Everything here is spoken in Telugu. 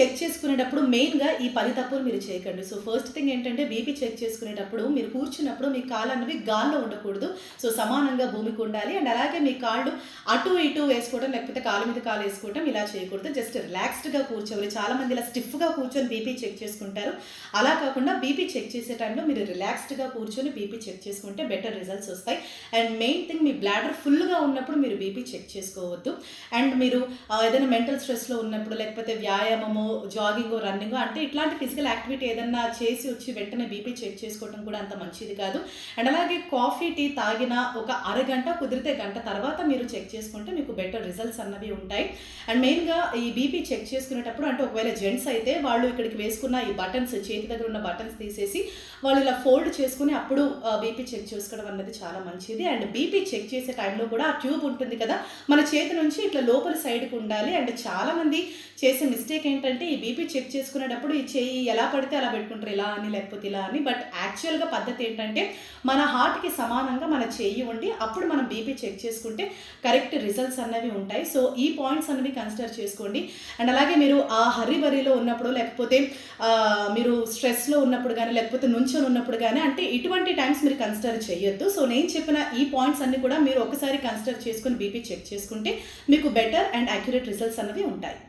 చెక్ చేసుకునేటప్పుడు మెయిన్‌గా ఈ 10 తప్పులు మీరు చేయకండి. సో, ఫస్ట్ థింగ్ ఏంటంటే బీపీ చెక్ చేసుకునేటప్పుడు మీరు కూర్చున్నప్పుడు మీ కాళ్ళన్నవి గాల్లో ఉండకూడదు. సో, సమానంగా భూమికి ఉండాలి. అండ్ అలాగే మీ కాళ్ళు అటు ఇటు వేసుకోవడం లేకపోతే కాలు మీద కాలు వేసుకోవడం ఇలా చేయకూడదు. జస్ట్ రిలాక్స్డ్‌గా కూర్చోవాలి. చాలామంది ఇలా స్టిఫ్‌గా కూర్చొని బీపీ చెక్ చేసుకుంటారు. అలా కాకుండా బీపీ చెక్ చేసే టైంలో మీరు రిలాక్స్డ్‌గా కూర్చొని బీపీ చెక్ చేసుకుంటే బెటర్ రిజల్ట్స్ వస్తాయి. And main thing me bladder ఫుల్‌గా ఉన్నప్పుడు మీరు బీపీ చెక్ చేసుకోవద్దు. అండ్ మీరు ఏదైనా మెంటల్ స్ట్రెస్‌లో ఉన్నప్పుడు లేకపోతే వ్యాయామమో, జాగింగో, రన్నింగో అంటే ఇట్లాంటి ఫిజికల్ యాక్టివిటీ ఏదన్నా చేసి వచ్చి వెంటనే బీపీ చెక్ చేసుకోవడం కూడా అంత మంచిది కాదు. అండ్ అలాగే కాఫీ, టీ తాగిన ఒక అరగంట కుదిరితే గంట తర్వాత మీరు చెక్ చేసుకుంటే మీకు బెటర్ రిజల్ట్స్ అన్నవి ఉంటాయి. అండ్ మెయిన్‌గా ఈ బీపీ చెక్ చేసుకునేటప్పుడు అంటే ఒకవేళ జెంట్స్ అయితే వాళ్ళు ఇక్కడికి వేసుకున్న ఈ బటన్స్ చేతి దగ్గర ఉన్న బటన్స్ తీసేసి వాళ్ళు ఇలా ఫోల్డ్ చేసుకొని అప్పుడు బీపీ చెక్ చేసుకోవడం అన్నది చాలా మంచిది. అండ్ బీపీ చెక్ చేసే టైంలో కూడా ఆ ట్యూబ్ ఉంటుంది కదా! మన చేతి నుంచి ఇట్లా లోపలి సైడ్‌కి ఉండాలి. అండ్ చాలామంది చేసే మిస్టేక్ ఏంటంటే ఈ బీపీ చెక్ చేసుకునేటప్పుడు ఈ చెయ్యి ఎలా పడితే అలా పెట్టుకుంటారు. ఇలా అని లేకపోతే ఇలా అని. బట్ యాక్చువల్‌గా పద్ధతి ఏంటంటే మన హార్ట్‌కి సమానంగా మన చెయ్యి ఉండి అప్పుడు మనం బీపీ చెక్ చేసుకుంటే కరెక్ట్ రిజల్ట్స్ అన్నవి ఉంటాయి. సో, ఈ పాయింట్స్ అనేవి కన్సిడర్ చేసుకోండి. అండ్ అలాగే మీరు ఆ హర్రీ బరీలో ఉన్నప్పుడు లేకపోతే మీరు స్ట్రెస్‌లో ఉన్నప్పుడు గానీ లేకపోతే నుంచొని ఉన్నప్పుడు గానీ అంటే ఇటువంటి టైమ్స్ మీరు కన్సిడర్ చేయొద్దు. సో, నేను చెప్పిన ఈ పాయింట్స్ అన్నీ కూడా మీరు ఒకసారి కన్సిడర్ చేసుకొని బీపీ చెక్ చేసుకుంటే మీకు బెటర్ అండ్ యాక్యురేట్ రిజల్ట్స్ అన్నవి ఉంటాయి.